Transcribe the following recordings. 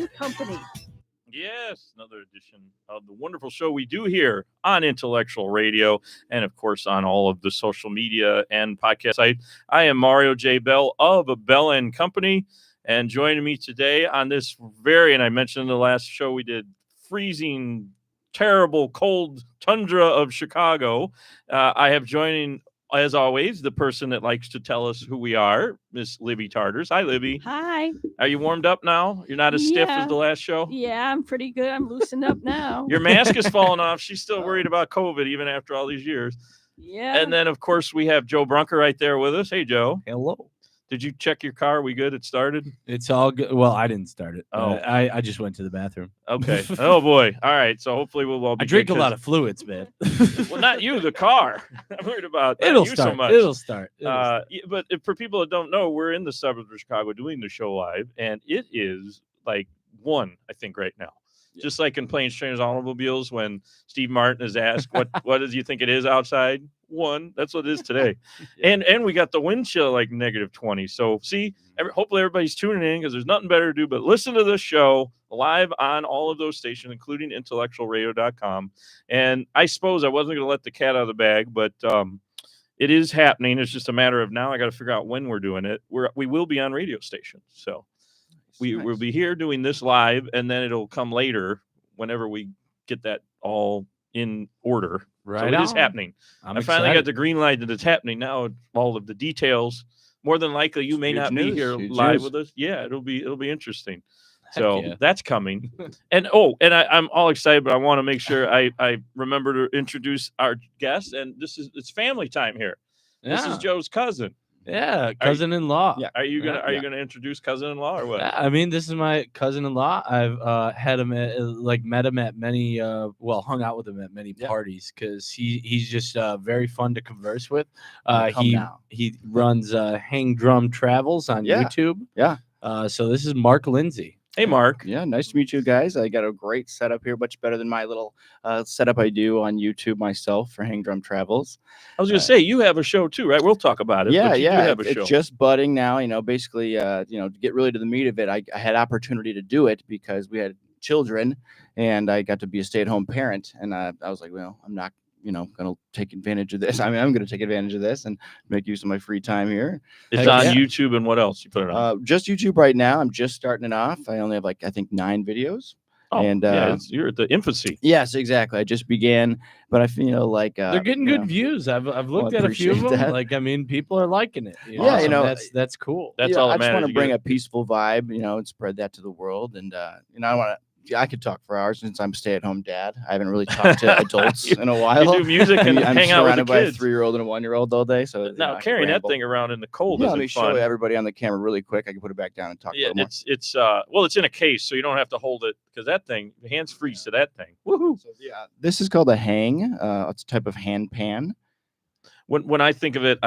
and Company. Yes, another edition of the wonderful show we do here on Intellectual Radio and, of course, on all of the social media and podcast site. I am Mario J. Bell of Bell and Company, and joining me today on this and I mentioned in the last show we did, freezing, terrible, cold tundra of Chicago. I have joining, as always, the person that likes to tell us who we are, Miss Libby Tartars. Hi, Libby. Hi. Are you warmed up now? You're not as stiff as the last show? Yeah, I'm pretty good. I'm loosened up now. Your mask is falling off. She's still worried about COVID even after all these years. Yeah. And then, of course, we have Joe Brunker right there with us. Hey, Joe. Hello. Did you check your car? We good? It started? It's all good. Well, I didn't start it. Oh. I just went to the bathroom. Okay. Oh, boy. All right. So hopefully we'll all be I drink good, a lot of fluids, man. Well, not you, the car. I'm worried about It'll you start. so much. It'll start. But for people that don't know, we're in the suburbs of Chicago doing the show live, and it is like 1, I think, right now. Yeah. Just like in Planes, Trains, Automobiles, when Steve Martin is asked, what does you think it is outside? 1. That's what it is today. Yeah. And we got the wind chill like -20. So see, hopefully everybody's tuning in because there's nothing better to do but listen to this show live on all of those stations, including IntellectualRadio.com. And I suppose I wasn't going to let the cat out of the bag, but it is happening. It's just a matter of now I got to figure out when we're doing it. We will be on radio stations. So we'll be here doing this live, and then it'll come later whenever we get that all in order. Right. So it is happening. I finally got the green light that it's happening now. All of the details. More than likely, you may not be here live with us. Yeah, it'll be interesting. So that's coming. And I'm all excited, but I want to make sure I remember to introduce our guest. And it's family time here. Yeah. This is Joe's cousin. Yeah, cousin-in-law. Yeah. Are you gonna introduce cousin-in-law or what? I mean, this is my cousin-in-law. I've met him at many hung out with him at many parties because he's just very fun to converse with. He runs Hang Drum Travels on YouTube. Yeah. So this is Mark Lindsay. Hey, Mark. Yeah, nice to meet you guys. I got a great setup here, much better than my little setup I do on YouTube myself for Hang Drum Travels. I was going to say, you have a show too, right? We'll talk about it. Yeah, you do have a show. It's just budding now. Basically, to get really to the meat of it, I had opportunity to do it because we had children, and I got to be a stay-at-home parent. And I was like, well, I'm not going to take advantage of this. I mean, I'm going to take advantage of this and make use of my free time here. It's on YouTube, and what else you put it on? Just YouTube right now. I'm just starting it off. I only have I think 9 videos. Oh, and you're at the infancy. Yes, exactly. I just began, but I feel like they're getting good views. I've looked at a few of them. That. People are liking it. That's cool. That's all. I just want to bring a peaceful vibe, and spread that to the world. And I want to. I could talk for hours since I'm a stay-at-home dad. I haven't really talked to adults in a while. You do music and I'm hang out with the surrounded by a kids. 3-year-old and a 1-year-old all day. So now carrying that thing around in the cold let me fun. show everybody on the camera really quick. I can put it back down and talk. Yeah, a little more. It's in a case, so you don't have to hold it because that thing, the hands freeze to that thing. Woohoo! So, this is called a hang. It's a type of hand pan. When I think of it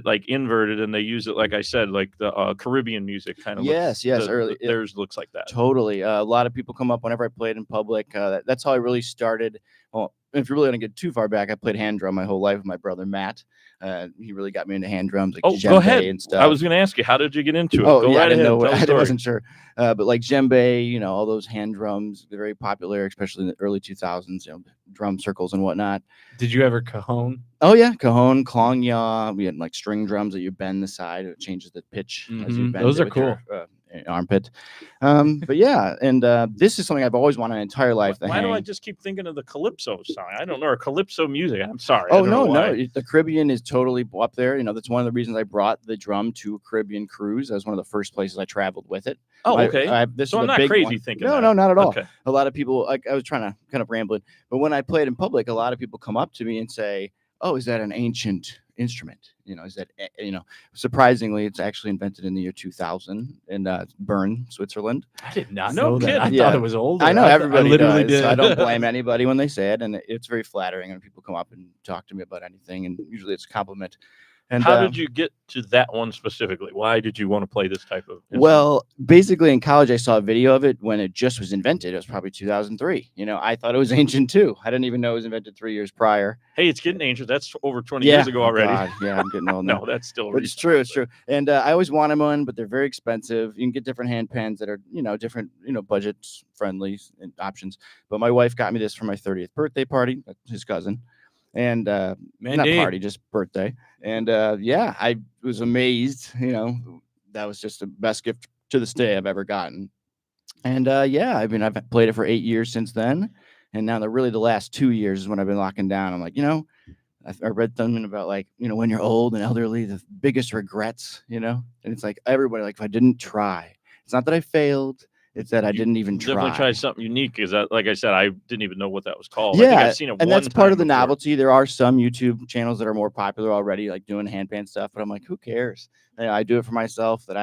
like inverted, and they use it, like I said, like the Caribbean music kind of. Yes. Theirs looks like that. Totally. A lot of people come up whenever I played in public. That's how I really started. Well, if you're really going to get too far back, I played hand drum my whole life with my brother Matt. He really got me into hand drums, like djembe go ahead. And stuff. I was going to ask you, how did you get into it? I didn't know. I wasn't sure. But like djembe, all those hand drums, they're very popular, especially in the early 2000s. Drum circles and whatnot. Did you ever cajon? Oh yeah, cajon, klangya. We had like string drums that you bend the side; it changes the pitch as you bend. Those are cool. Your, armpit. But yeah, and this is something I've always wanted my entire life. Why do I just keep thinking of the calypso song? I don't know, or calypso music. I'm sorry. Oh no, the Caribbean is totally up there. That's one of the reasons I brought the drum to a Caribbean cruise. That was one of the first places I traveled with it. Oh, okay. So I'm not crazy thinking. No, not at all. Okay. A lot of people, I was trying to kind of rambling, but when I played in public, a lot of people come up to me and say, "Oh, is that an ancient instrument? Is that, surprisingly, it's actually invented in the year 2000 in Bern, Switzerland." I did not know that. I thought it was older. I know everybody literally does. did. I don't blame anybody when they say it, and it's very flattering when people come up and talk to me about anything, and usually it's a compliment. And how did you get to that one specifically? Why did you want to play this type of instrument? Well, basically in college, I saw a video of it when it just was invented. It was probably 2003. I thought it was ancient too. I didn't even know it was invented 3 years prior. Hey, it's getting ancient. That's over 20 years ago already. God. Yeah, I'm getting old now. No, that's still But it's true. It's true. And I always wanted one, but they're very expensive. You can get different hand pens that are, different, budget friendly options. But my wife got me this for my 30th birthday party. His cousin. And not party, just birthday. And I was amazed. That was just the best gift to this day I've ever gotten. And I've played it for 8 years since then. And now the last 2 years is when I've been locking down. I'm like, I read something about when you're old and elderly, the biggest regrets, and it's like everybody, if I didn't try, it's not that I failed. It's that I didn't even try. Definitely try something unique. Is that, like I said, I didn't even know what that was called. Yeah, I think I've seen it and one that's part of the time before. novelty. There are some YouTube channels that are more popular already, like doing handpan stuff. But I'm like, who cares? I do it for myself. As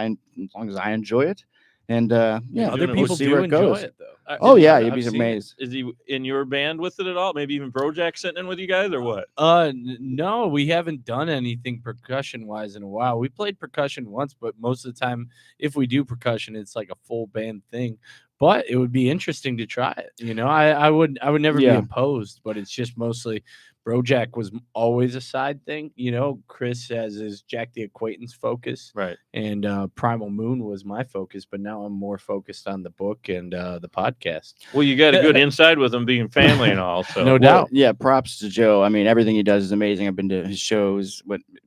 long as I enjoy it, and other doing it, people see do where it enjoy goes. it though. You'd be seen amazed. Is he in your band with it at all? Maybe even Brojack sitting in with you guys, or what? No, we haven't done anything percussion wise in a while. We played percussion once, but most of the time, if we do percussion, it's like a full band thing. But it would be interesting to try it. I would never be opposed, but it's just mostly Brojack was always a side thing. Chris has his Jack the Acquaintance focus, Right? And Primal Moon was my focus, but now I'm more focused on the book and the podcast. Well, you got a good inside with them being family and all. So No doubt. Yeah, props to Joe. I mean, everything he does is amazing. I've been to his shows,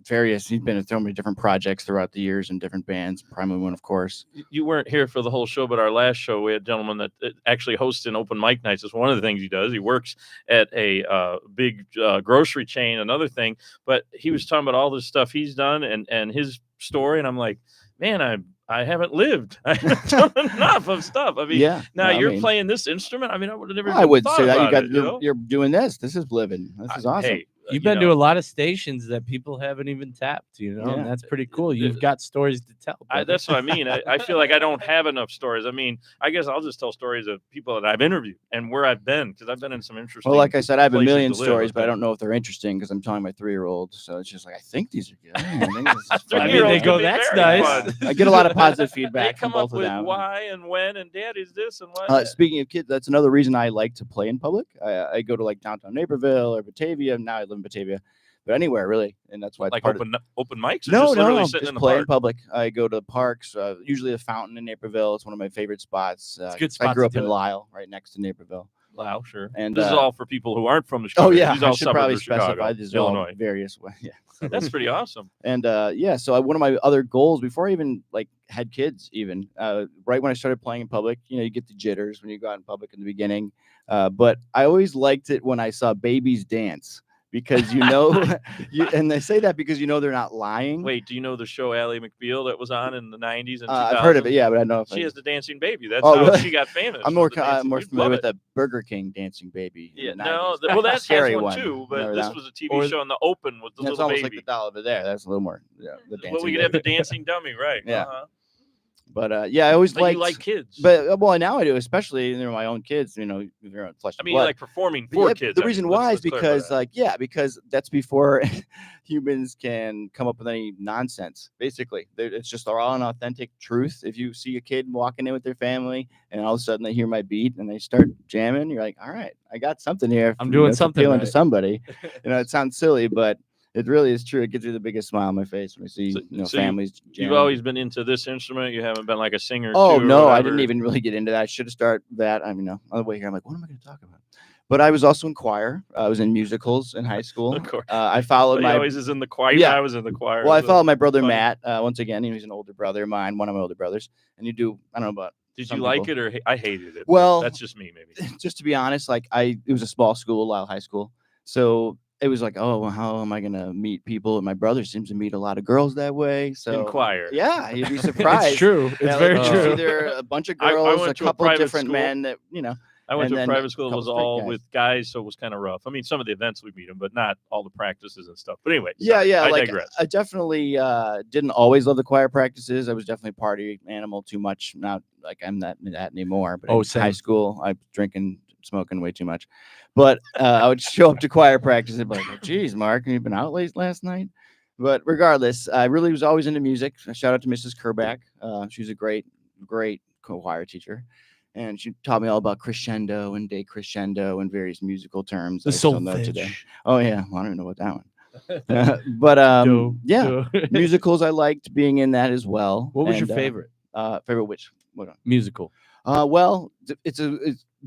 he's been in so many different projects throughout the years and different bands. Primal Moon, of course. You weren't here for the whole show, but our last show, we had a gentleman that actually hosts an open mic nights. It's one of the things he does. He works at a big grocery chain, another thing. But he was talking about all this stuff he's done and his story. And I'm like, man, I haven't lived. I haven't done enough of stuff. I mean, you're playing this instrument. I mean, I would have never. I would say that you're doing this. This is living. This is awesome. Hey, You've been to a lot of stations that people haven't even tapped, and that's pretty cool. You've got stories to tell. That's what I mean. I feel like I don't have enough stories. I mean, I guess I'll just tell stories of people that I've interviewed and where I've been, because I've been in some interesting. Well, like I said, I have a million places to live, stories, but I don't know if they're interesting because I'm telling my 3-year-old. So it's just like, I think these are good. I think this is fun. Three-year-olds they go, can be "That's very nice." fun. I get a lot of positive They feedback from come both up of with them. why and when and dad is this and what. Speaking of kids, that's another reason I like to play in public. I go to downtown Naperville or Batavia. Now I live in Batavia, but anywhere really, and that's why it's like part open mics. Or No, just literally no, sitting just in the play park? in public. I go to parks, usually the Fountain in Naperville. It's one of my favorite spots. It's a good spot I grew to up in do it. Lisle, right next to Naperville. Wow, sure. And this is all for people who aren't from the Chicago. Oh yeah, these I all should probably suburbs of Chicago, specify these are all Illinois. various ways. Yeah. That's pretty awesome. And so one of my other goals before I even had kids, even right when I started playing in public, you get the jitters when you go out in public in the beginning. But I always liked it when I saw babies dance because and they say that because they're not lying. Wait, do you know the show Ally McBeal that was on in the 90s and 2000s? I've heard of it, yeah, but I don't know if She has the dancing baby. That's Oh, how really? she got famous. I'm more was the dancing more baby. familiar Love with it. the Burger King dancing baby. Yeah, in the no, 90s. well, that has Scary one one. too, but Remember this that? was a TV show on the open with the That's little almost baby. like the doll over there. That's a little more. Yeah, the dancing. Well, we could have the dancing dummy, right? Yeah. Uh-huh. But I always But liked. you like kids. But now I do, especially my own kids. They're flesh I and mean, you blood. like performing But for yeah, kids. the I mean, reason let's- why is let's clarify because that. because that's before humans can come up with any nonsense. Basically, it's just all an authentic truth. If you see a kid walking in with their family and all of a sudden they hear my beat and they start jamming, you're like, all right, I got something here. I'm doing something appealing to right. somebody. It sounds silly, but it really is true. It gives you the biggest smile on my face when I see So families. You've jamming. always been into this instrument. You haven't been like a singer. Oh too, or no, I whatever? didn't even really get into that. I should have started that. On the way here, I'm like, what am I going to talk about? But I was also in choir. I was in musicals in high school. Of course. I followed He my. always is in the choir. Yeah. I was in the choir. Well, I so followed my brother funny. Matt. Once again, he's an older brother of mine, one of my older brothers. And you do, I don't know about. Did some you like people. it or I hated it? Well, that's just me, maybe. Just to be honest, it was a small school, Lisle High School, so it was like, oh, well, how am I gonna meet people? And my brother seems to meet a lot of girls that way. So In choir. yeah, you'd be surprised. It's true. It's Yeah, very you true. see there a bunch of I girls, went a to a couple of private different school. men that I went and to a then private a school. It couple was straight all guys. with guys, so it was kind of rough. I mean, some of the events we meet them, but not all the practices and stuff. But anyway, Yeah, sorry, yeah. I Like digress. I definitely didn't always love the choir practices. I was definitely a party animal too much. Not like I'm that anymore. But in high same. school, I was drinking, smoking way too much. But I would show up to choir practice and be like, "Geez, Mark, you've been out late last night." But regardless, I really was always into music. Shout out to Mrs. Kerback. She's a great choir teacher. And she taught me all about crescendo and decrescendo and various musical terms The I still know solfege. today. Oh, yeah. Well, I don't know about that one. But yeah, musicals, I liked being in that as well. What was And, your favorite? Favorite which? What? Musical. Well, it's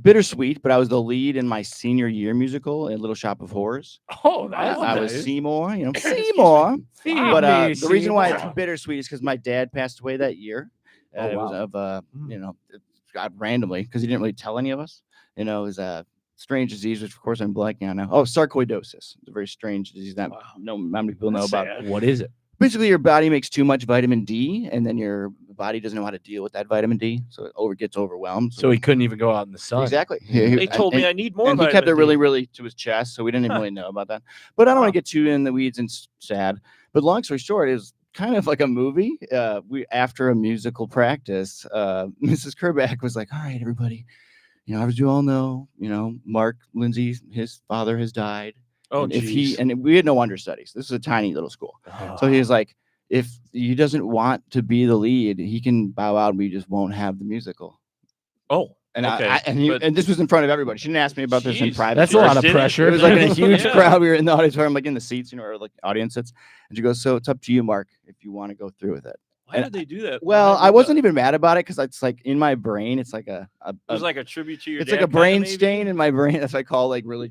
bittersweet, but I was the lead in my senior year musical in Little Shop of Horrors. Oh, I was Seymour, Seymour. But the reason why it's bittersweet is because my dad passed away that year. Oh, It was of God, randomly, because he didn't really tell any of us. It was a strange disease, which of course I'm blanking on now. Oh, sarcoidosis. It's a very strange disease that not many people know about. What is it? Basically, your body makes too much vitamin D, and then your body doesn't know how to deal with that vitamin D, so it gets overwhelmed. So he couldn't even go out in the sun. Exactly. They told me I need more. And he kept it vitamin really, D. really to his chest, so we didn't even really know about that. But I don't want to get too in the weeds and sad. But long story short, it was kind of like a movie. After a musical practice, Mrs. Kerback was like, "All right, everybody, as you all know, Mark Lindsay, his father has died. Oh, and we had no understudies. This is a tiny little school, so he was like, if he doesn't want to be the lead, he can bow out. We just won't have the musical." Oh. And okay. and this was in front of everybody. She didn't ask me about this in private. That's a lot of pressure. It was like in a huge Yeah. crowd. We were in the auditorium, like in the seats, or like audience sits. And she goes, "So it's up to you, Mark, if you want to go through with it." Why did they do that? Well, I wasn't even mad about it because it's like in my brain, it's like It was like a tribute to your. it's dad like a brain kinda, maybe? stain in my brain. That's what I call like really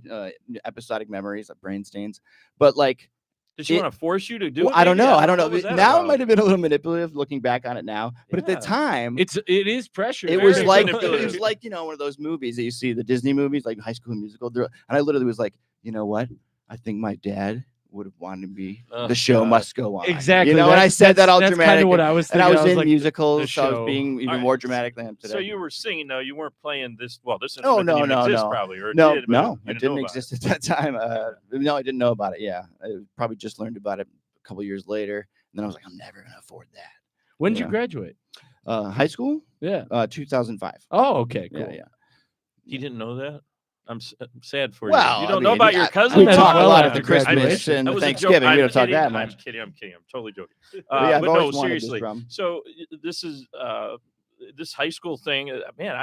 episodic memories, like brain stains. But like, Did she want to force you to do it? I don't maybe? know. I don't know. What was that Now it about? might have been a little manipulative looking back on it now, but at the Yeah. time, It is pressure. it very was like manipulative. one of those movies that you see, the Disney movies, like High School Musical. And I literally was like, you know what? I think my dad would have wanted to be Oh, the show God. must go on. Exactly. And I said that all that's dramatic. kind of what I was and thinking. I was in like, musicals, so I show. was being even Alright. more dramatic than I am today. So you were singing, though. You weren't playing this. Well, this No, instrument didn't no, even exist, no. probably. Or it no, did, but no, you it know didn't about exist at that time. No, I didn't know about it. Yeah, I probably just learned about it a couple years later, and then I was like, I'm never gonna afford that. When did Yeah. you graduate? High school, Yeah. 2005. Oh, okay. Cool. Yeah. He didn't know that. I'm sad for Well, you. You I don't know mean, about your cousin? We Well, talk a well lot at after the Christmas graduation. and That the was a joke. Thanksgiving. We I'm don't talk kidding. that I'm much. kidding. I'm totally joking. But yeah, I've but always no, wanted this seriously. drum. So this is this high school thing. Man,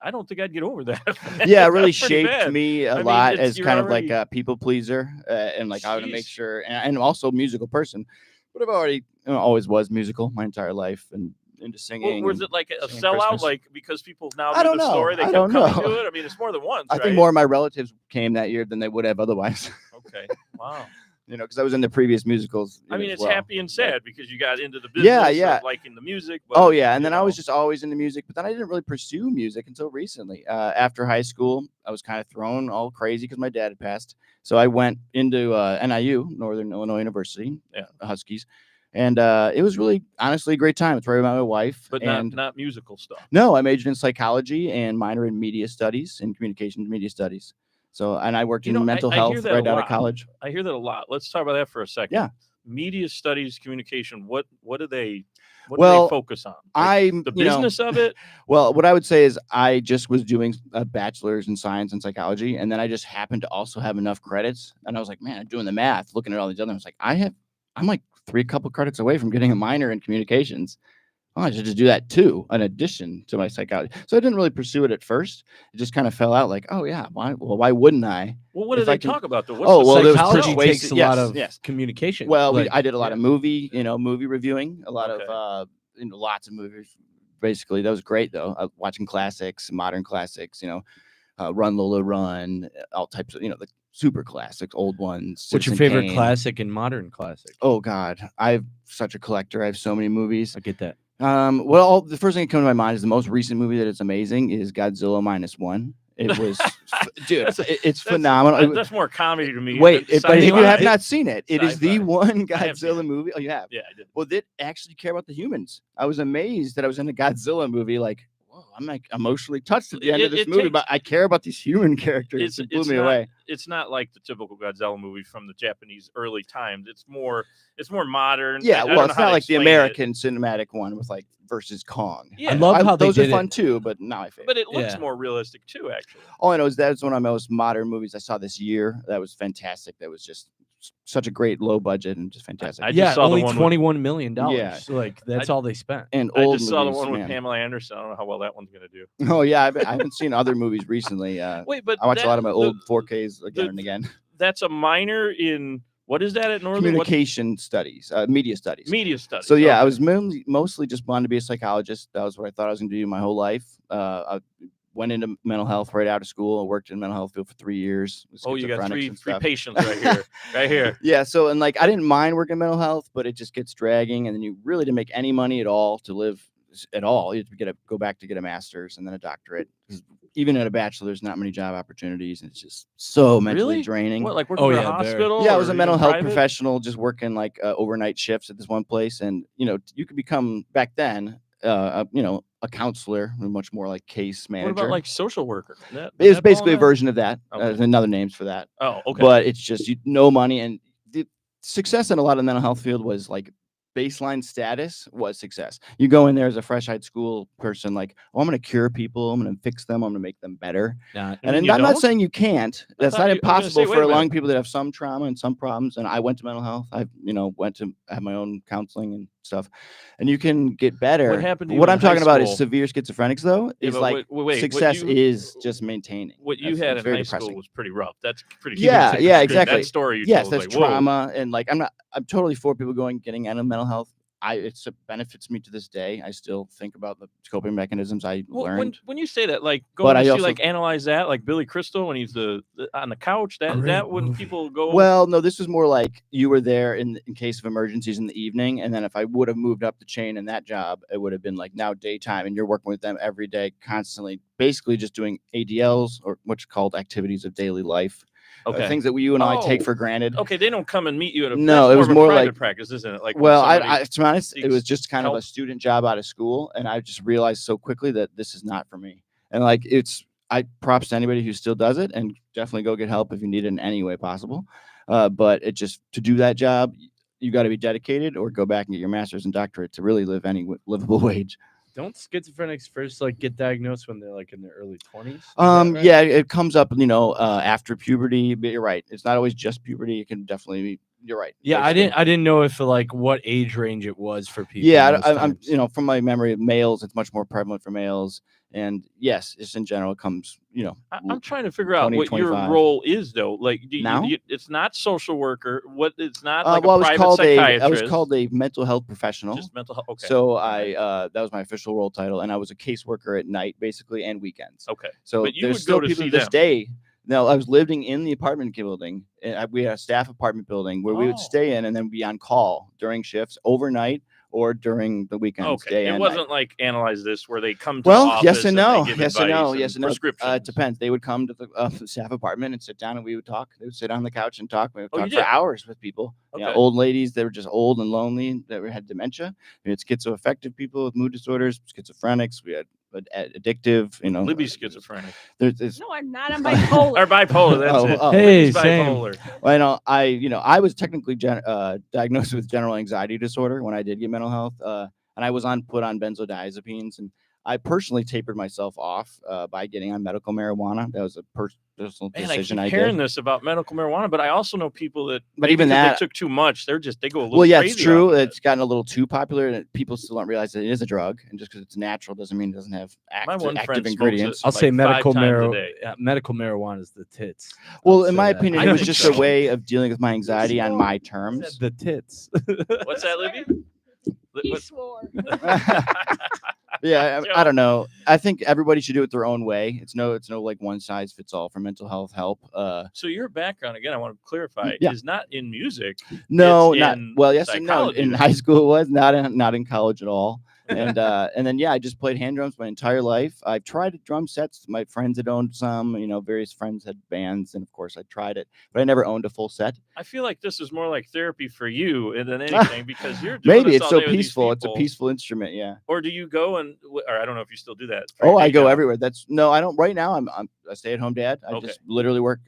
I don't think I'd get over that. Yeah, it really That's pretty shaped bad. me I a mean, lot it's- as you're kind of like already- a people pleaser and like I would make Jeez. sure, and also musical person. But I've already always was musical my entire life and into singing. Was and it like a singing sellout? Christmas. Like because people now I knew don't the know. story, they I kept don't coming know. to it. I mean, it's more than once. I right? think more of my relatives came that year than they would have otherwise. Okay. Wow. Because I was in the previous musicals. I mean, as it's well. happy and sad because you got into the business Yeah. of liking the music. But, Oh yeah, and then you I was know. just always into music, but then I didn't really pursue music until recently. After high school, I was kind of thrown all crazy because my dad had passed. So I went into NIU, Northern Illinois University, Huskies, and it was really, honestly, a great time. It's where I met my wife. But and not musical stuff. no, I majored in psychology and minor in media studies and communications media studies. So, and I worked in mental I hear health that right a out of lot. college. I hear that a lot. Let's talk about that for a second. Yeah. Media studies, communication. What do they Well, focus on? I'm the business of it. Well, what I would say is I just was doing a bachelor's in science and psychology, and then I just happened to also have enough credits, and I was like, man, I'm doing the math, looking at all these other. I was like, I'm like couple credits away from getting a minor in communications. Oh, I should just do that too, in addition to my psychology. So I didn't really pursue it at first. It just kind of fell out like, oh yeah, why wouldn't I? Well, what do If I they can- talk about though? there was Psychology persuasive- takes a lot of yes. communication. Well, like, I did a lot of movie reviewing, a lot of lots of movies. Basically, that was great though. Watching classics, modern classics, Run Lola Run, all types of the super classics, old ones. What's your Citizen favorite Kane. classic and modern classic? Oh God, I'm such a collector. I have so many movies. I get that. Well, the first thing that comes to my mind is the most recent movie that is amazing is Godzilla -1. It was, dude, it's phenomenal. That's more comedy to me. Wait, than if you sci-fi. have not seen it, it is the Sci-fi. one I have seen Godzilla it. movie. Oh, you have? Yeah, I did. Well, they actually care about the humans. I was amazed that I was in a Godzilla movie. Like, whoa, I'm like emotionally touched at the end of this movie, but I care about these human characters. It blew me away. It's not like the typical Godzilla movie from the Japanese early times. It's more modern. Yeah, I don't well, know it's how not to like the explain it. American cinematic one with like versus Kong. Yeah, I love how those they are did fun it. too, but not my favorite. but it looks Yeah. more realistic too. Actually, All I know is that's one of my most modern movies I saw this year. That was fantastic. That was just such a great low budget and just fantastic. I just saw the only one $21 million. Yeah. Like that's all they spent. And I old just saw the movies, one with man. Pamela Anderson. I don't know how well that one's gonna do. Oh yeah, I haven't seen other movies recently. Wait, but I watch a lot of my old the- 4Ks again and again. That's a minor in what is that at Northern? Communication studies, media studies. Media studies. So yeah, okay. I was mostly just wanted to be a psychologist. That was what I thought I was going to do my whole life. I went into mental health right out of school. I worked in the mental health field for 3 years. Oh, you got schizophrenics three and stuff. patients right here, right here. Yeah. So and like I didn't mind working in mental health, but it just gets dragging, and then you really didn't make any money at all to live at all. You have to go back to get a master's and then a doctorate. 'Cause even at a bachelor, there's not many job opportunities, and it's just so mentally Really? draining. What, like working Oh, for a yeah, very. hospital? Yeah, I was or a mental even health private? professional, just working like overnight shifts at this one place, and you could become back then, a counselor, much more like case manager. What about like social worker? That, It was that basically a fall in version of that. Okay. There's another names for that, that? Oh, okay. but it's just no money, and the success in a lot of the mental health field was like baseline status was success. You go in there as a fresh high school person, like, oh, I'm going to cure people, I'm going to fix them, I'm going to make them better. Not, And And you I'm not don't? saying you can't. That's thought not you- I was gonna say, impossible wait for a a lot minute. of people that have some trauma and some problems. And I went to mental health. I, went to have my own counseling and stuff. And you can get better. What happened to you What in I'm high talking about is school? severe schizophrenics, though. Yeah, Is but like wait, what success you- is just maintaining. What you That's- had it's in very high depressing. school was pretty rough. That's pretty. Yeah, huge. yeah, That exactly. story you Yes, told, that's like, whoa. trauma, and like I'm totally for people getting out of mental health. It benefits me to this day. I still think about the coping mechanisms I Well, learned. when you say that, like But going I to see, also- like analyze that, like Billy Crystal when he's on the couch. That Great when movie. people go. Well, no, this was more like you were there in case of emergencies in the evening, and then if I would have moved up the chain in that job, it would have been like now daytime, and you're working with them every day, constantly, basically just doing ADLs or what's called activities of daily life. okay. Things that you and I take Oh, for granted. Okay, they don't come and meet you at a. No, that's it was of a more private like- practice, isn't it? Like when Well, somebody- to be honest, it was seeks just kind of help. a student job out of school, and I just realized so quickly that this is not for me. And like I props to anybody who still does it, and definitely go get help if you need it in any way possible. But it just to do that job, you got to be dedicated, or go back and get your master's and doctorate to really live any livable wage. don't schizophrenics first like get diagnosed when they're like in their early 20s? Yeah, it comes up, after puberty. But you're right; it's not always just puberty. It can definitely be. You're right. Yeah, I basically. didn't know if like what age range it was for people. Yeah, most I'm times. from my memory, males, it's much more prevalent for males, and yes, just in general, it comes, I'm trying to figure out 20, what your 25. role is, though. Like, Now? it's not social worker. What it's not like well, a I was private called psychiatrist. I was called a mental health professional. just mental health. Okay. So right. that was my official role title, and I was a caseworker at night, basically, and weekends. okay. So But you there's would still go to people see to this them. day. No, I was living in the apartment building. And we had a staff apartment building where we would Oh. stay in and then be on call during shifts, overnight, or during the weekends. Okay. Day It and wasn't night. like analyze this where they come to Well, the office yes and they no. give Yes and no. advice Yes and no. prescriptions. It depends. They would come to the staff apartment and sit down, and we would talk. They would sit on the couch and talk. We would Oh, you talk for did? hours with people. Okay. Old ladies that were just old and lonely that had dementia. We had schizoaffective people with mood disorders, schizophrenics. We had addictive. Libby's schizophrenic There's No, I'm not. I'm bipolar. or bipolar. That's Oh, it. oh. Hey, Libby's same. bipolar. Well, I was technically diagnosed with general anxiety disorder when I did get mental health, and I was put on benzodiazepines, and I personally tapered myself off by getting on medical marijuana. That was a personal Man, I decision keep I hearing did. this about medical marijuana, but I also know people that. But maybe even 'cause that- they took too much. They go a little. Well, yeah, it's crazy true. off of it. It's gotten a little too popular, and people still don't realize that it is a drug. And just because it's natural doesn't mean it doesn't have My one active friend smokes it. ingredients. I'll like say 5 medical times a day. medical marijuana is the tits. Well, I'll in say my that. opinion, I it was think just so. a way of dealing with my anxiety on my I terms. said the tits. What's that, Libby? He What- swore. Yeah, I don't know. I think everybody should do it their own way. It's no like one size fits all for mental health help. So your background, again, I want to clarify, Yeah. is not in music. No, It's not in well. Yes and no. psychology In then. high school, it was not in college at all. And then I just played hand drums my entire life. I've tried drum sets. My friends had owned some. Various friends had bands, and of course I tried it, but I never owned a full set. I feel like this is more like therapy for you than anything because you're doing Maybe this it's all so day with these peaceful. It's a people. peaceful instrument. Yeah. Or do you go or I don't know if you still do that. for Oh, your I day go job. everywhere. No, I don't. Right now, I'm a stay-at-home dad. I Okay. just literally work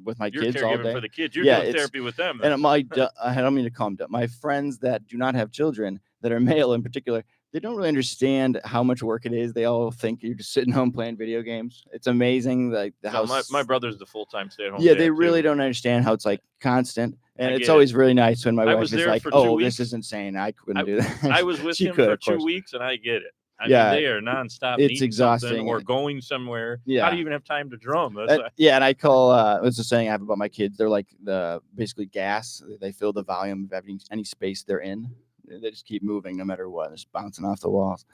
with my You're kids all caregiving day. for the kids. You're Yeah, doing it's- therapy with them. And I don't mean to calm down. My friends that do not have children, that are male in particular, they don't really understand how much work it is. They all think you're just sitting home playing video games. It's amazing, like the No, house. my brother's the full-time stay-at-home. Yeah, dad, they really too. don't understand how it's like constant. And it's get always really nice when my I wife was is there like, for 2 "Oh, weeks. this is insane. I couldn't do that." I was with She him could, for of 2 course. weeks, and I get it. I Yeah, mean, they are nonstop it's needing exhausting. something or going somewhere. How Yeah. do you even have time to drum? That's Yeah, and I call it's the saying I have about my kids. They're like the basically gas. They fill the volume of any space they're in. They just keep moving no matter what. Just bouncing off the walls.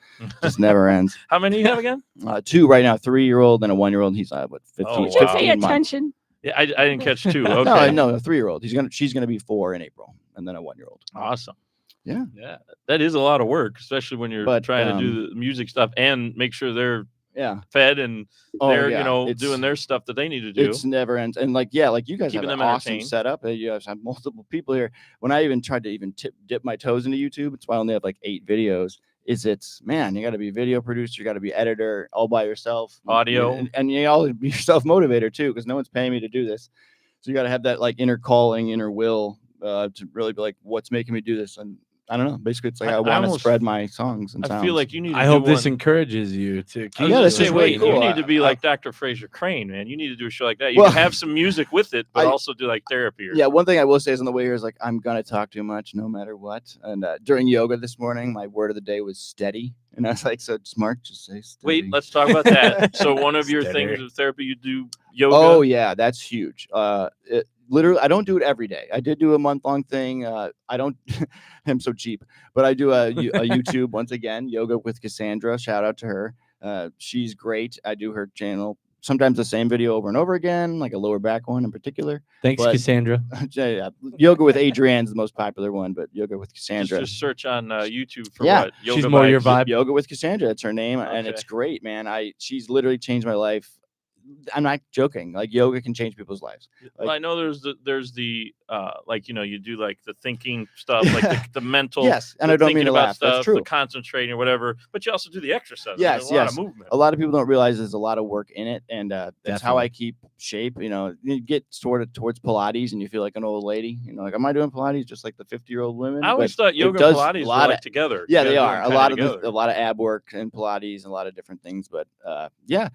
Just never ends. How many you have again? 2 right now, 3-year-old and a 1-year-old. He's 15. Oh, Did you wow. pay 15 months. attention? Yeah, I didn't catch 2. Okay. No, a 3-year-old. She's gonna be 4 in April, and then a 1-year-old. Awesome. Yeah. That is a lot of work, especially when you're But, trying to do the music stuff and make sure they're Yeah. fed and Oh, they're yeah. doing their stuff that they need to do. It's never ends. And like you guys Keeping have an them awesome entertained. setup. You guys have multiple people here. When I even tried to dip my toes into YouTube, it's why I only have like 8 videos. Man, you got to be video producer, you got to be editor all by yourself, Audio. and you all be self motivator too, because no one's paying me to do this. So you got to have that like inner calling, inner will to really be like, what's making me do this? And I don't know. Basically, it's like I want to almost- spread my songs and I sounds. feel like you need to I do hope this one- encourages you to I was keep. gonna this say, is really wait, cool. You need to be I- like Dr. Fraser Crane, man. You need to do a show like that. You Well- can have some music with it, but I- also do like therapy. Or Yeah, one thing I will say is on the way here is like I'm gonna talk too much no matter what. And during yoga this morning, my word of the day was steady, and I was like, "So, Mark, just say steady." Wait, let's talk about that. So one of your Steady. things of therapy, you do yoga. Oh yeah, that's huge. Literally, I don't do it every day. I did do a month-long thing. I don't. I'm so cheap, but I do a YouTube once again, yoga with Cassandra. Shout out to her. She's great. I do her channel. Sometimes the same video over and over again, like a lower back one in particular. Thanks, but- Cassandra. Yeah, yoga with Adrienne's the most popular one, but yoga with Just, Cassandra. just search on YouTube for Yeah, what? Yoga she's more your vibes. vibe. Yoga with Cassandra. That's her name, and it's Okay. great, man. She's literally changed my life. I'm not joking. Like yoga can change people's lives. Well, I know there's the like you do like the thinking stuff, like the mental. Yes, and the I don't mean thinking to about laugh. That's stuff, true. the concentrating or whatever. But you also do the exercise. Yes, There's a lot yes. of movement. A lot of people don't realize there's a lot of work in it, and that's how I keep shape. You get sort of towards Pilates, and you feel like an old lady. Like, am I doing Pilates just like the 50-year-old women? I always But thought yoga and does Pilates a were lot like of- together. Yeah, You they gotta do are. them A lot kinda of together. a lot of ab work and Pilates and a lot of different things. But yeah,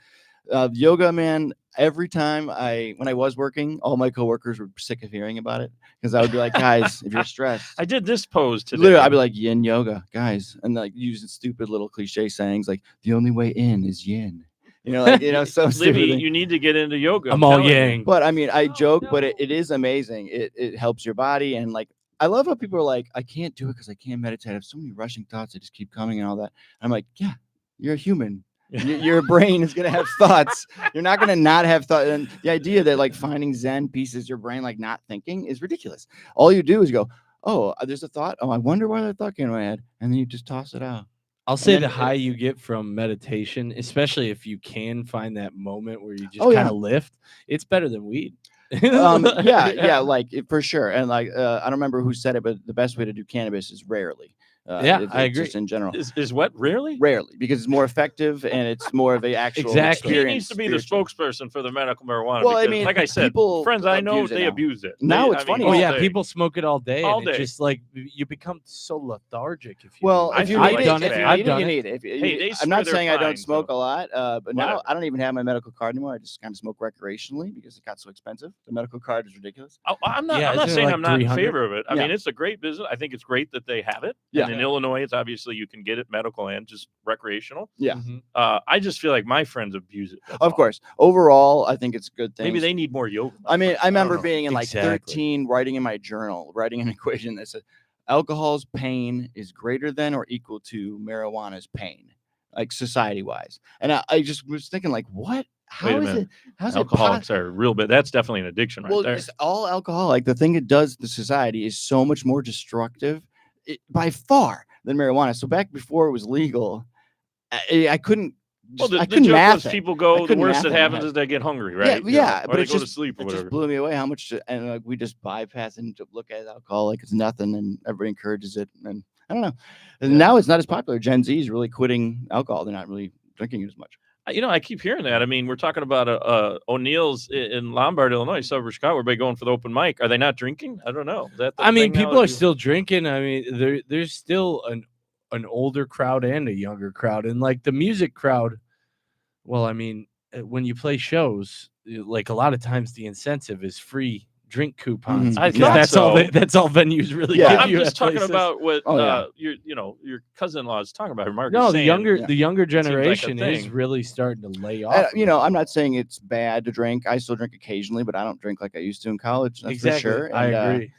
yoga, man. Every time when I was working, all my coworkers were sick of hearing about it because I would be like, guys, if you're stressed, I did this pose today. literally, I'd be like yin yoga, guys, and like using stupid little cliche sayings like the only way in is yin. So stupid. Libby, thing. you need to get into yoga. I'm all telling you. yang. But I mean, I Oh, joke, but no. it is amazing. It helps your body, and like I love how people are like, I can't do it because I can't meditate. I have so many rushing thoughts that just keep coming and all that. I'm like, yeah, you're a human. Your brain is gonna have thoughts. You're not gonna not have thoughts. And the idea that like finding Zen pieces your brain like not thinking is ridiculous. All you do is go, oh, there's a thought. Oh, I wonder why that thought came to my head, and then you just toss it out. I'll say then the it- high you get from meditation, especially if you can find that moment where you just Oh, yeah. kind of lift, it's better than weed. Yeah, like for sure. And like I don't remember who said it, but the best way to do cannabis is rarely. Yeah, I it's agree. Just in general, Is what really? rarely because it's more effective and it's more of a actual Exactly. He experience. needs to be the spiritual. spokesperson for the medical marijuana. Well, I because, mean, like I said, people friends I know abuse it they now. abuse it. Now They- it's I mean, funny. Oh all yeah, day. people smoke it all day, All and day. it's just like you become so lethargic. If you Well, do if that. you I've need done it, it. if you I've need it, done you it. need it. Hey, they I'm swear not they're saying I fine, don't smoke so a lot, but now whatever. I don't even have my medical card anymore. I just kind of smoke recreationally because it got so expensive. The medical card is ridiculous. I'm not. Yeah, I'm not isn't it saying like I'm not in 300? favor of it. I Yeah. mean, it's a great business. I think it's great that they have it. Yeah. And in Illinois, it's obviously you can get it medical and just recreational. Yeah. Mhm. I just feel like my friends abuse it. that's Of all. course, overall, I think it's a good thing. Maybe they need more yoga. I mean, I remember know. being in like Exactly. 13, writing in my journal, writing an equation that said alcohol's pain is greater than or equal to marijuana's pain, like society wise. And I just was thinking, like, what? How Wait a is minute. it? How's Alcoholics are real bad. That's definitely an addiction right well, there. it's all alcoholic. The thing it does to society is so much more destructive by far than marijuana. So back before it was legal, I couldn't. Well, I the couldn't joke math was it. people I go, the couldn't worst math that it in my happens head. is they get hungry, right? Yeah, or but they it go to just- sleep or It whatever. just blew me away how much, and like we just bypass and look at alcohol like it's nothing, and everybody encourages it, and I don't know. And now it's not as popular. Gen Z is really quitting alcohol; they're not really drinking it as much. I keep hearing that. I mean, we're talking about O'Neill's in Lombard, Illinois, suburb of Chicago. Everybody going for the open mic. Are they not drinking? I don't know. Is that the I mean, thing now? people are still drinking. I mean, there's still an older crowd and a younger crowd, and like the music crowd. Well, I mean, when you play shows, like a lot of times the incentive is free drink coupons. I because thought that's all. so. That's all venues really Yeah. give I'm you. just at talking places. about what Oh, yeah. your cousin-in-law is talking about. Mark No, is the saying, younger like a generation is thing. really starting to lay off. I'm not saying it's bad to drink. I still drink occasionally, but I don't drink like I used to in college. That's exactly. for sure. I And, agree.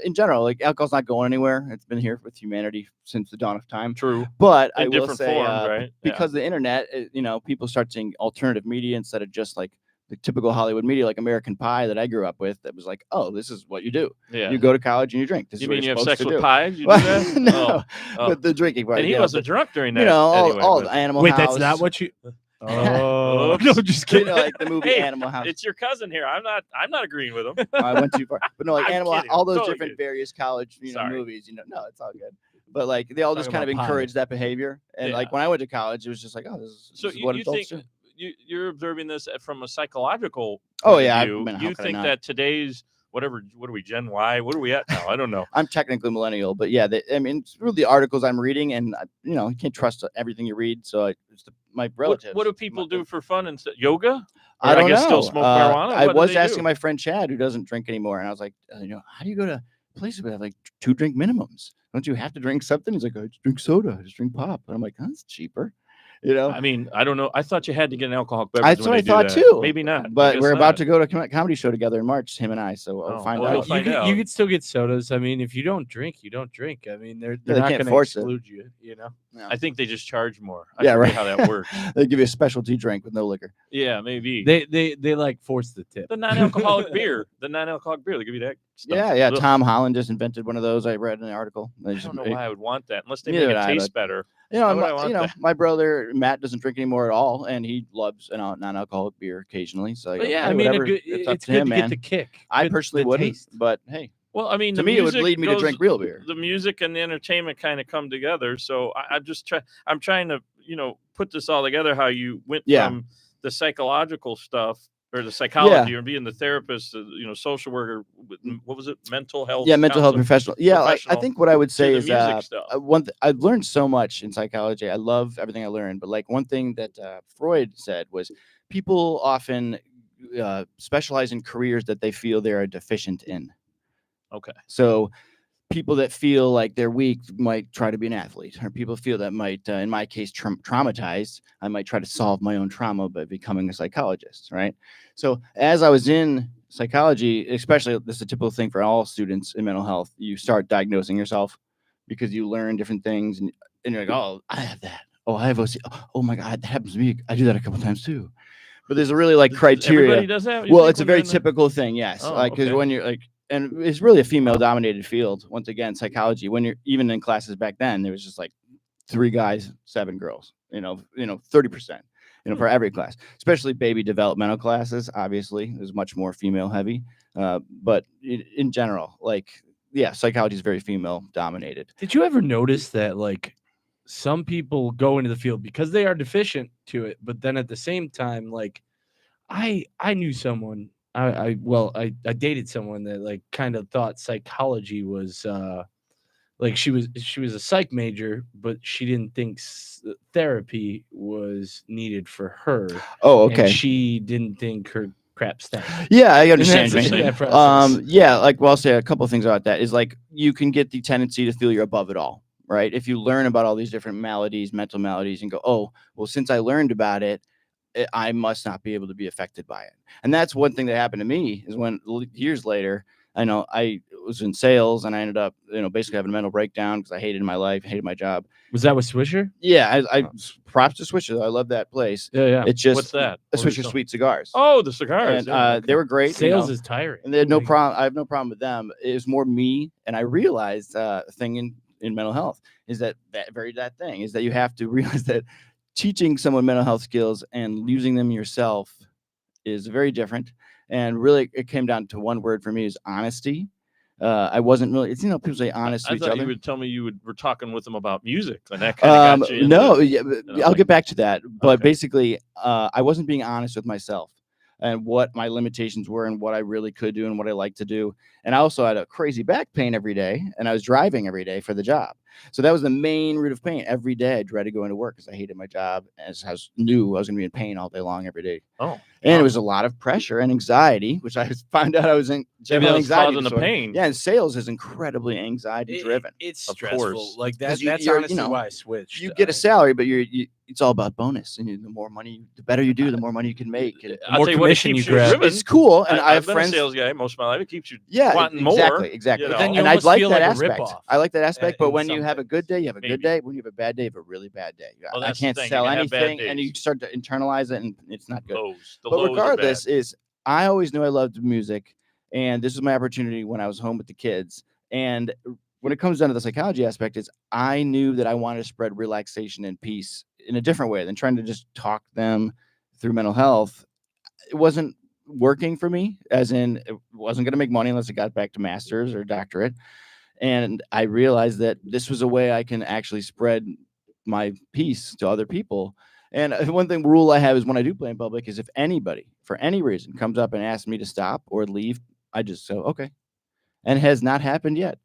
in general, like alcohol's not going anywhere. It's been here with humanity since the dawn of time. True. But I In will different say, forms, right? because the internet, people start seeing alternative media instead of just like the typical Hollywood media, like American Pie that I grew up with. That was like, oh, this is what you do. Yeah. You go to college and you drink. This You is what mean you you're have supposed sex to with do. pies? You do Well, that? no, Oh. but the drinking part. And he wasn't drunk during that. all, anyway, all but- the Animal Wait, House. that's not what you. Oh, Oops. no, just kidding. like the movie Hey, Animal House. It's your cousin here. I'm not agreeing with him. I went too far, but no, like I'm Animal, kidding. all those Totally different kidding. various college, Sorry. movies. No, it's all good. But like they all just Talking kind of about encourage that behavior, and Yeah. like when I went to college, it was just like, oh, this So is what you adults think do. you're observing this from a psychological Oh, point of yeah, I view. mean, how You could I think not? that today's what are we, Gen Y? What are we at now? I don't know. I'm technically millennial, but yeah, it's really the articles I'm reading, and you can't trust everything you read. So it's my relatives. What do people do for fun instead? Yoga? I don't guess know. still smoke marijuana? I What do was they asking do? my friend Chad, who doesn't drink anymore, and I was like, how do you go to places that have like 2 drink minimums? Don't you have to drink something? He's like, I just drink soda, I just drink pop. And I'm like, that's cheaper, I mean, I don't know. I thought you had to get an alcoholic beverage. That's when what they I do thought that. too. Maybe not. I But guess we're not. about to go to a comedy show together in March, him and I. So Oh, I'll find well, out. you'll find you, out. you could still get sodas. I mean, if you don't drink, you don't drink. I mean, they're they not can't going to force it. exclude you. You know. I think they just charge more. I Yeah, forget right. How that works? They give you a specialty drink with no liquor. Yeah, maybe. They like force the tip. The non-alcoholic beer. The non-alcoholic beer. They give you that stuff. Yeah. Ugh. Tom Holland just invented one of those. I read in an article. I don't know why I would want that unless they Neither make would it I, taste but- better. Why would I want that? My brother Matt doesn't drink anymore at all, and he loves a non-alcoholic beer occasionally. So But yeah, hey, I mean, whatever, it's up to good him, to man. get the kick. I Good- personally the wouldn't, taste. but hey, Well, I mean, to the me it would music lead me to goes- drink real beer. The music and the entertainment kind of come together. So I'm trying to, put this all together. How you went Yeah. from the psychological stuff or the psychology or being the therapist, social worker. What was it? Mental health. Yeah, mental health counselor, professional. Yeah, I professional think what I would to say the is music stuff. I've learned so much in psychology. I love everything I learned, but like one thing that Freud said was people often specialize in careers that they feel they are deficient in. Okay. So people that feel like they're weak might try to be an athlete, or people feel that might, in my case, traumatized. I might try to solve my own trauma by becoming a psychologist, right? So as I was in psychology, especially this is a typical thing for all students in mental health, you start diagnosing yourself because you learn different things, and you're like, oh, I have that. Oh, I have OCD. Oh my God, that happens to me. I do that a couple times too. But there's a really like criteria. Everybody does that. Well, it's a very typical thing, yes. Oh, Because okay. when you're like, and it's really a female-dominated field. Once again, psychology. When you're even in classes back then, there was just like 3 guys, 7 girls. 30%. For every class, especially baby developmental classes. Obviously, is much more female-heavy. But in general, psychology is very female-dominated. Did you ever notice that like some people go into the field because they are deficient to it, but then at the same time, like I knew someone. I dated someone that like kind of thought psychology was like she was a psych major, but she didn't think therapy was needed for her. Oh, okay. And she didn't think her crap stank. Yeah, I understand. that's man. that process. I'll say a couple of things about that is like you can get the tendency to feel you're above it all, right? If you learn about all these different maladies, mental maladies, and go, oh, well, since I learned about it, I must not be able to be affected by it. And that's one thing that happened to me is when years later, I was in sales and I ended up, basically having a mental breakdown because I hated my life, hated my job. Was that with Swisher? Yeah, I props to Swisher. I love that place. Yeah. It's just What's that? a Swisher Sweet Cigars. Oh, the cigars. And they were great. Sales is tiring. And they had no problem. I have no problem with them. It was more me. And I realized a thing in mental health is that thing is that you have to realize that teaching someone mental health skills and using them yourself is very different. And really, it came down to one word for me is honesty. I wasn't really, people say honest to I each thought other. you would tell me you were talking with them about music, and that kind of got you. No, yeah, I'll get back to that. But Okay. basically, I wasn't being honest with myself. and what my limitations were and what I really could do and what I like to do. And I also had a crazy back pain every day, and I was driving every day for the job. So that was the main root of pain. Every day I dreaded going to work because I hated my job, and I knew I was going to be in pain all day long every day. Oh, and it was a lot of pressure and anxiety, which I found out I was in general anxiety causing the pain. Yeah, and sales is incredibly anxiety driven. It's Of stressful. course. Like that's you're, honestly you know, why I switched. You get a salary, but it's all about bonus, and the more money, the better you do, the more money you can make. And I'll more tell you what, it commission keeps you you grab. driven. it's cool, and I have I've been friends. a sales guy most of my life. It keeps you Yeah, wanting more. exactly. You know? Then you And I'd almost like feel that like a aspect. ripoff I like that aspect, but in when some you have a good day, you have a Maybe. good day. When you have a bad day, you have a really bad day. Well, I that's can't the thing. sell You can have bad anything, and you days. start to internalize it, and it's not good. Lows. The But lows are regardless, bad. I always knew I loved music, and this was my opportunity when I was home with the kids. And when it comes down to the psychology aspect, is I knew that I wanted to spread relaxation and peace in a different way than trying to just talk them through mental health. It wasn't working for me, as in it wasn't going to make money unless it got back to master's or doctorate. And I realized that this was a way I can actually spread my peace to other people. And one rule I have is when I do play in public is if anybody, for any reason, comes up and asks me to stop or leave, I just say, okay. And it has not happened yet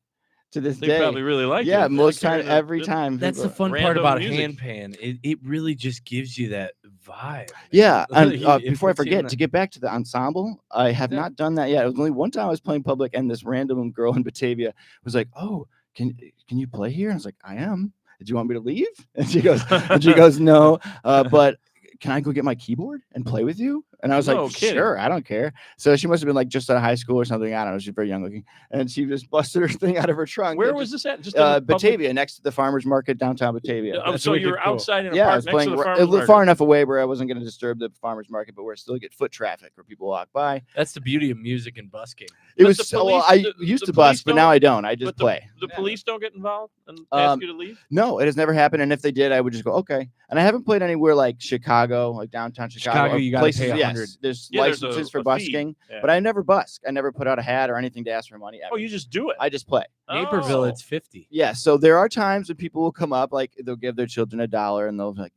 to this They day. probably really like Yeah, it. most Like time, hearing every time. That's the people- fun part random about music. handpan. It really just gives you that vibe. Yeah, and It before I puts you in forget, that- to get back to the ensemble, I have Yeah. not done that yet. It was only one time I was playing public, and this random girl in Batavia was like, "Oh, can you play here?" I was like, "I am. Did you want me to leave?" And she goes, "No, but can I go get my keyboard and play with you?" And I was No like, kidding. "Sure, I don't care." So she must have been like just out of high school or something. I don't know. She's very young looking, and she just busted her thing out of her trunk. Where and was just, this at? Just in public- Batavia, next to the farmers market downtown Batavia. Oh, That's so you wicked were cool. outside in a Yeah, I park was next to the playing farmer's market. far enough away where I wasn't going to disturb the farmers market, but where I still get foot traffic where people walk by. That's the beauty of music and busking. It But was the so well, police- I the- used the to police bust, but now don't- I don't. I just But play. the police don't get involved and ask you to leave? No, it has never happened. And if they did, I would just go, okay. And I haven't played anywhere like Chicago, like downtown Chicago. Chicago, or you gotta places. pay Yes, $100. there's Yeah, there's licenses for a fee. busking, Yeah. but I never busk. I never put out a hat or anything to ask for money. Oh, Ever. you just do it. I just play. Naperville, Oh. it's 50. Yeah. So there are times when people will come up, like they'll give their children $1 and they'll be like,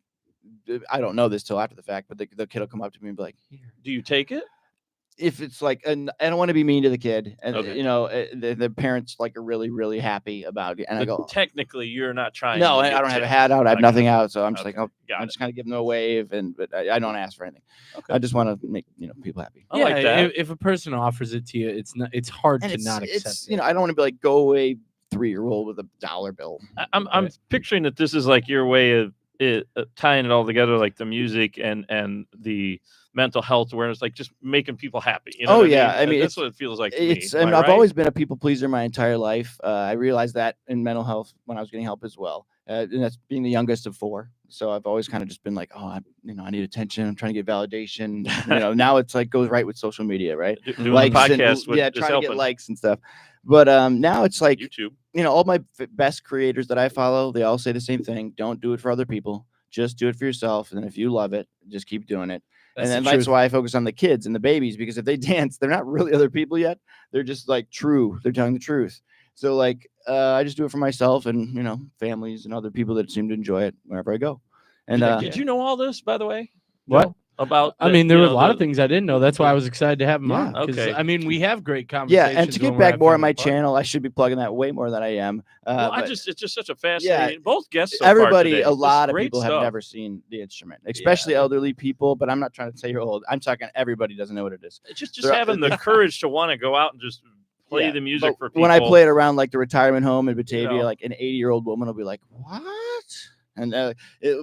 I don't know this till after the fact, but the kid will come up to me and be like, here. Do you take it? If it's like, and I don't want to be mean to the kid, and Okay. the parents like are really, really happy about it, and I But go, technically, you're not trying. no, to I get don't have a tipped. hat out, I have Okay. nothing out, so I'm just Okay. like, oh, Got I'm it. just kind of giving them a wave, but I don't ask for anything. Okay. I just want to make people happy. I like that. If a person offers it to you, it's hard And to it's, not accept it's it. I don't want to be like go away 3-year-old with $1 bill. I'm Right. picturing that this is like your way of tying it all together, like the music and the mental health awareness, like just making people happy. You know Oh, what yeah, I I mean, that's what it feels like. To It's me. Am and I I've right? always been a people pleaser my entire life. I realized that in mental health when I was getting help as well, and that's being the youngest of 4. So I've always kind of just been like, oh, I need attention. I'm trying to get validation. Now it's like goes right with social media, right? doing Likes the and- podcast. yeah, is trying to helping. get likes and stuff. But now it's like YouTube. all my best creators that I follow, they all say the same thing: don't do it for other people. Just do it for yourself. And if you love it, just keep doing it. That's And the then that's truth. why I focus on the kids and the babies, because if they dance, they're not really other people yet. They're just like true. They're telling the truth. So like I just do it for myself and families and other people that seem to enjoy it wherever I go. And Did you know all this, by the way? What? Joe? About? I mean, there were a lot of things I didn't know. That's why I the- was excited to have him on. Yeah. 'cause, Okay. I mean, we have great yeah, conversations. and to when get we're back at more on family my parties. channel, I should be plugging that way more than I am. Well, But it's just such a fascinating. Both guests. So everybody, far today. a lot This is of great people stuff. have never seen the instrument, especially elderly people. But I'm not trying to say you're old. I'm talking everybody doesn't know what it is. It's just They're- having the courage to want to go out and just play Yeah, the music but for people. when I play it around like the retirement home in Batavia, know. like an 80-year-old woman will be like, "What?" And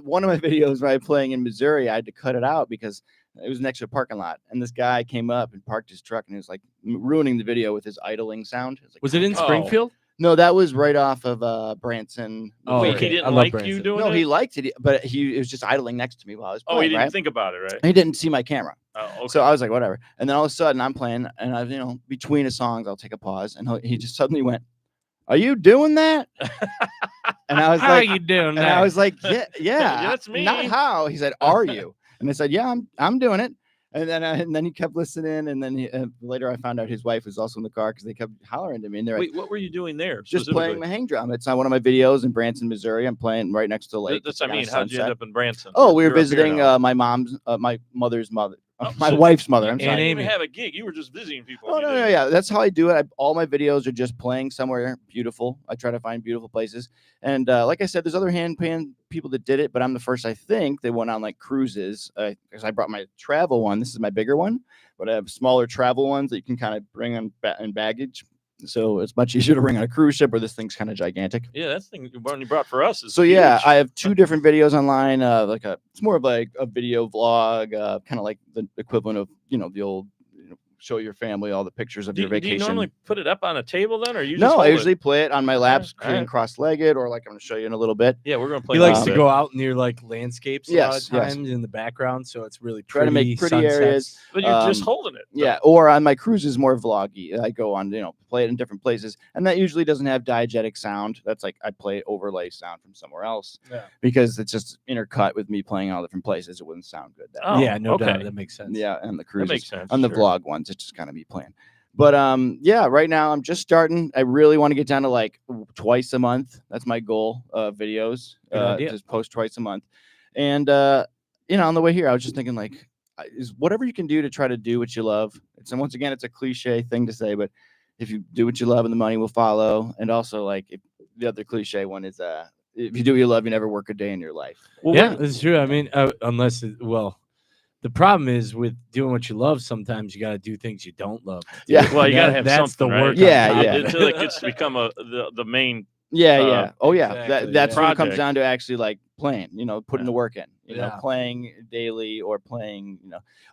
one of my videos when I was playing in Missouri, I had to cut it out because it was next to a parking lot, and this guy came up and parked his truck, and he was like ruining the video with his idling sound. It was, like, Was it in Oh. Springfield? No, that was right off of Branson. Oh, Wait, okay. he I didn't love like Branson. you doing No, it? he liked it, but he was just idling next to me while I was Oh, playing. he didn't right? think about it, right? He didn't see my camera. Oh, okay. So I was like, whatever. And then all of a sudden I'm playing, and I, between the songs, I'll take a pause, and he just suddenly went, "Are you doing that?" And I was How like, are you doing and that? I was like, yeah, That's me. Not how. He said, "Are you?" And I said, "Yeah, I'm doing it." And then he kept listening, and then later I found out his wife was also in the car because they kept hollering to me, and they're like, Wait, what were you doing there? just playing my hang drum. It's on one of my videos in Branson, Missouri. I'm playing right next to the lake. That's It's what I on mean. How'd you Sunset. end up in Branson? Oh, we were You're up here visiting now. my mother's mother, My so wife's mother. I'm You sorry. didn't even Amy. have a gig. You were just visiting people. Oh, no, yeah. That's how I do it. All my videos are just playing somewhere beautiful. I try to find beautiful places. And like I said, there's other hand pan people that did it, but I'm the first, I think. They went on like cruises because I brought my travel one. This is my bigger one, but I have smaller travel ones that you can kind of bring on in baggage. So it's much easier to bring on a cruise ship where this thing's kind of gigantic. Yeah, that thing one you brought for us is So yeah, huge. I have 2 different videos online. It's more of like a video vlog, kind of like the equivalent of the old show your family all the pictures of your vacation. Do you normally put it up on a table then, or you? No, just I hold usually play it on my lap, All screen right. cross-legged, or like I'm going to show you in a little bit. Yeah, we're gonna play. He likes a to bit. go out near like landscapes a lot Yes, of yes. times in the background, so it's really Try to make pretty sunsets. areas. But you're just holding it. Yeah, or on my cruises, more vloggy. I go on, play it in different places, and that usually doesn't have diegetic sound. That's like I play overlay sound from somewhere else because it's just intercut with me playing all different places. It wouldn't sound good. That way. Yeah, no doubt. okay. That makes sense. Yeah, and the That cruises. makes sense. On the sure. vlog ones, it's just kind of me playing. But yeah, right now I'm just starting. I really want to get down to like twice a month. That's my goal. Videos, just post twice a month. And on the way here, I was just thinking like, is whatever you can do to try to do what you love. Once again, it's a cliche thing to say, but if you do what you love, and the money will follow. And also, like the other cliche one is, if you do what you love, you never work a day in your life. Well, yeah, that's true. I mean, the problem is with doing what you love. Sometimes you got to do things you don't love. Yeah. Well, you gotta have that's something, the right? work. Yeah. Until it gets to become the main. Yeah. Oh yeah. Exactly, That's when it comes project. down to actually like playing, putting the work in, Yeah. playing daily or playing,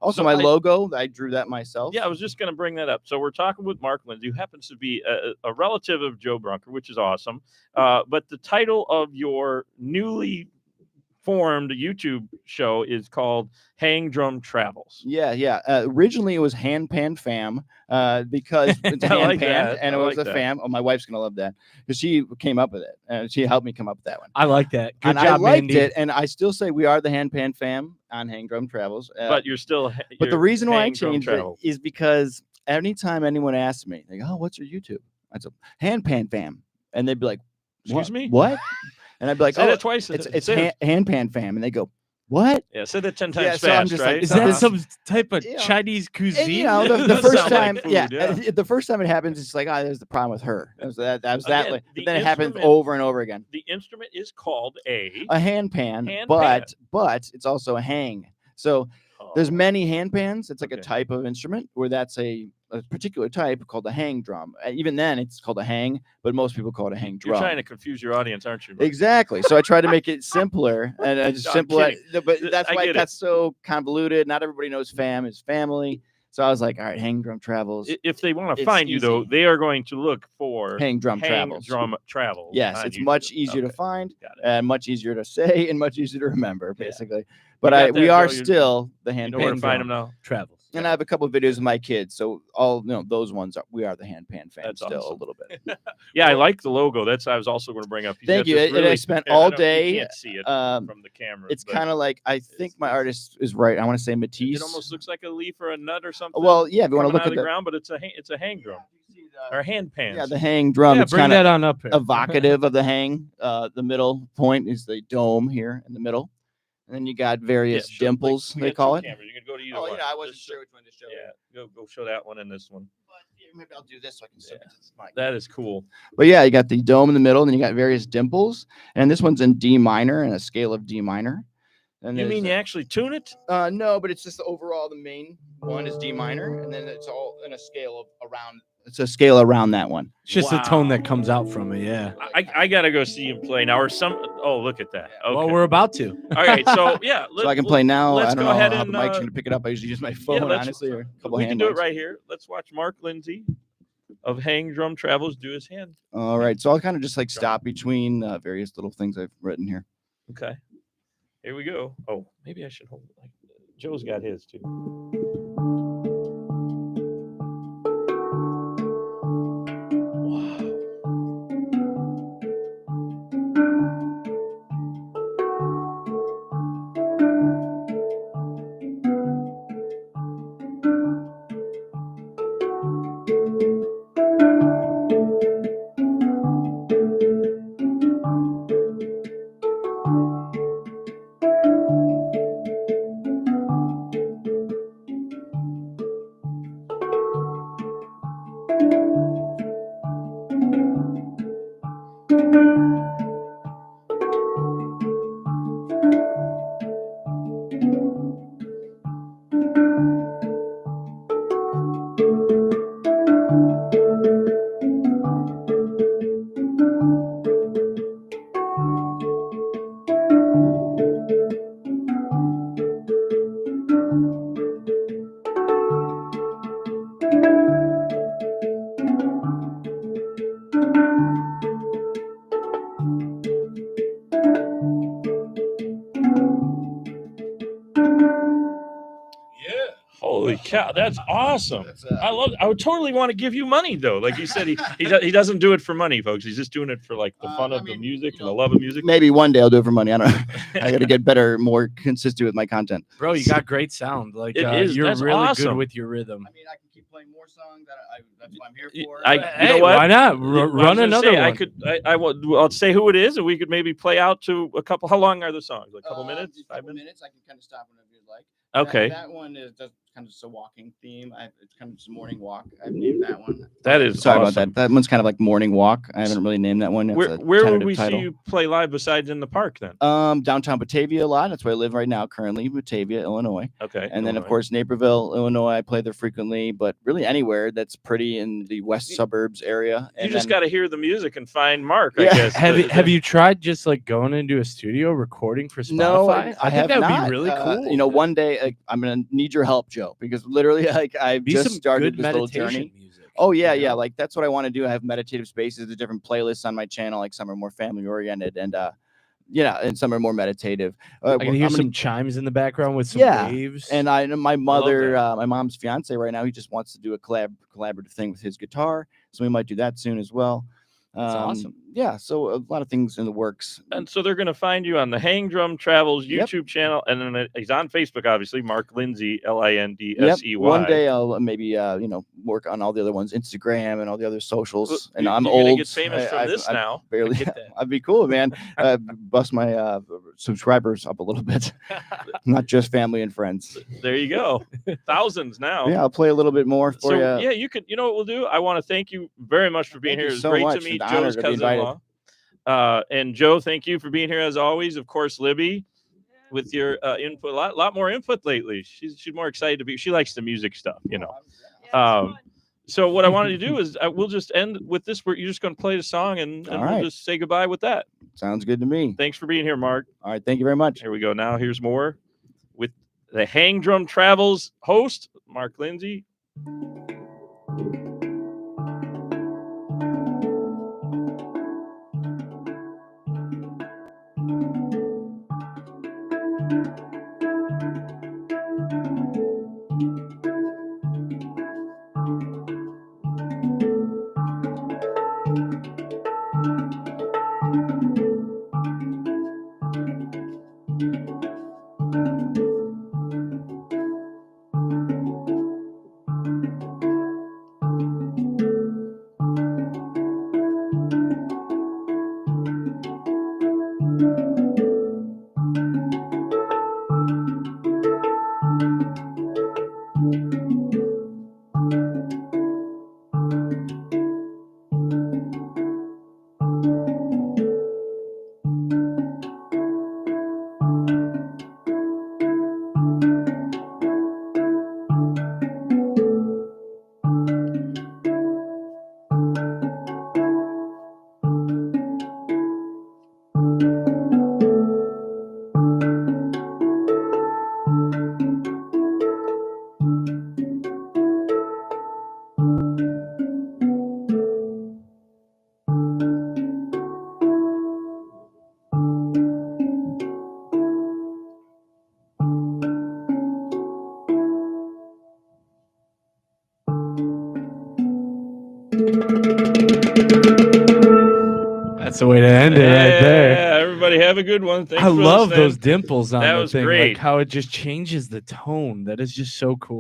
Also So my I- logo, I drew that myself. Yeah, I was just going to bring that up. So we're talking with Mark Lindsay, who happens to be a relative of Joe Brunker, which is awesome. But the title of your newly formed YouTube show is called Hang Drum Travels. Yeah. Originally it was Hand Pan Fam, because it's I hand like pan that. and I it was like a that. fam. Oh, my wife's gonna love that because she came up with it and she helped me come up with that one. I like that. Good And job, I liked Mandy. it, and I still say we are the Hand Pan Fam on Hang Drum Travels. But you're still. But the reason why I Hang Drum changed it Travels. is because anytime anyone asks me, they go, "Oh, what's your YouTube?" I said, "Hand Pan Fam," and they'd be like, Excuse me? What?" And I'd be like, Say "Oh, that twice. it's Say it. hand Pan Fam," and they go, "What?" Yeah, say that 10 times Yeah, fast, so I'm just like, right? Is that Uh-huh. some type of You know, Chinese cuisine? And, the Does first sound like time, food, yeah, yeah. the first time it happens, it's like, there's the problem with her. That was that Again, way. the But then it happens instrument- over and over again. The instrument is called a Hand pan, Hand but it's also a hang. So there's Oh, many hand pans. It's like a Okay. type of instrument where that's a particular type called the hang drum. Even then, it's called a hang, but most people call it a hang You're drum. trying to confuse your audience, aren't you? Mark? Exactly. So I tried to make it simpler, and it's No, I'm simple. kidding. But that's I why get it got so convoluted. Not everybody knows fam is family. So I was like, all right, hang drum travels. If they want to It's find you, though, easy. they are going to look for Hang drum travels. Drum Travels. Yes, on it's YouTube. much easier to Okay, find got it. and much easier to say and much easier to remember, Yeah. basically. But got we that, are Joe? You- still the You hand know where pan to find fam. them now. Travels. And I have a couple of videos of my kids, so all those ones we are the hand pan fam That's still awesome. a little bit. Yeah, I like the logo. That's I was also going to bring up. He's Thank got you. this And I spent yeah, all know you day, can't see it um, from the camera. It's but kind of like I think my it's- artist is right. I want to say Matisse. It almost looks like a leaf or a nut or something. Well, yeah. If you want to coming look out at of the the ground, but it's a hang drum or hand pans. yeah the hang drum, Yeah, it's bring kind that of on up here. evocative of the hang. The middle point is the dome here in the middle, and then you got various Yeah, show- like, dimples we they got call two it. cameras. You can go to either Oh, one. I wasn't Just sure which one to show. Yeah, go show that one and this one. But maybe I'll do this so I can show Yeah. it to this mic. That is cool. But yeah, you got the dome in the middle, and then you got various dimples, and this one's in D minor and a scale of D minor. And You there's mean you actually tune it? no, but it's just overall the main one is D minor, and then it's all in a scale of around. It's a scale around that one. It's just the tone Wow. that comes out from it. Yeah. I gotta go see him play now, or some. Oh, look at that. Okay. Well, we're about to. All right. So yeah, So I can play now. let's I don't go know ahead how and the mic's going to pick it up. I usually use my phone, let's- honestly, or a couple we can hand do it mics. right here. Let's watch Mark Lindsay of Hang Drum Travels do his hand. All right, so I'll kind of just like stop between various little things I've written here. Okay. Here we go. Oh, maybe I should hold it like Joe's got his too. Wow. Holy cow, that's awesome! I love. I would totally want to give you money though. Like you said, he doesn't do it for money, folks. He's just doing it for like the fun of the music and the love of music. Maybe one day I'll do it for money. I don't know. I got to get better, more consistent with my content. Bro, you got great sound. Like you're that's really awesome. good with your rhythm. I mean, I can keep playing more songs. That's what I'm here for. You know what? Why not? I was Run gonna another say, one. I'll say who it is, and we could maybe play out to a couple. How long are the songs? Like a couple minutes? 5 minutes? I can kind of stop whenever you'd like. Okay. That one is just kind of just a walking theme. It's kind of just a morning walk. I've named that one. That is Sorry awesome. about that. That one's kind of like morning walk. I haven't really named that one. Where would we see you play live besides in the park then? Downtown Batavia a lot. That's where I live right now, currently, Batavia, Illinois. Okay. And then, of course, Naperville, Illinois. I play there frequently, but really anywhere that's pretty in the west suburbs area. You just got to hear the music and find Mark, Yeah. I guess. Have you tried just like going into a studio recording for Spotify? No, I think have that would not. be really cool. You know, one day I'm gonna need your help, Joe, because literally, like, I've Be just some started good this little meditation journey. music. Oh yeah, you yeah. know? Like that's what I want to do. I have meditative spaces, the different playlists on my channel. Like some are more family oriented, and and some are more meditative. I can hear some chimes in the background with some waves. And my mother, my mom's fiance right now, he just wants to do a collaborative thing with his guitar, so we might do that soon as well. That's awesome. Yeah, so a lot of things in the works. And so they're going to find you on the Hang Drum Travels YouTube channel, and then he's on Facebook, obviously. Mark Lindsay, Lindsey. One day I'll maybe work on all the other ones, Instagram and all the other socials. And I'm you're old. Gonna get famous from this now. Barely. I'd be cool, man. Bust my subscribers up a little bit, not just family and friends. There you go, thousands now. Yeah, I'll play a little bit more for you. Yeah, you could. You know what we'll do? I want to thank you very much for being here. It's great to meet Joe's cousin-in-law. And Joe, thank you for being here as always. Of course, Libby, with your input, a lot more input lately. She's more excited to be. She likes the music stuff, you know. So what I wanted to do is we'll just end with this. You're just going to play the song, and we'll just say goodbye with that. Sounds good to me. Thanks for being here, Mark. All right, thank you very much. Here we go. Now here's more with the Hang Drum Travels host, Mark Lindsay. That's the way to end it right there. Yeah, everybody have a good one. Thanks I for love listening. those dimples on That the was thing. great. Like how it just changes the tone. That is just so cool.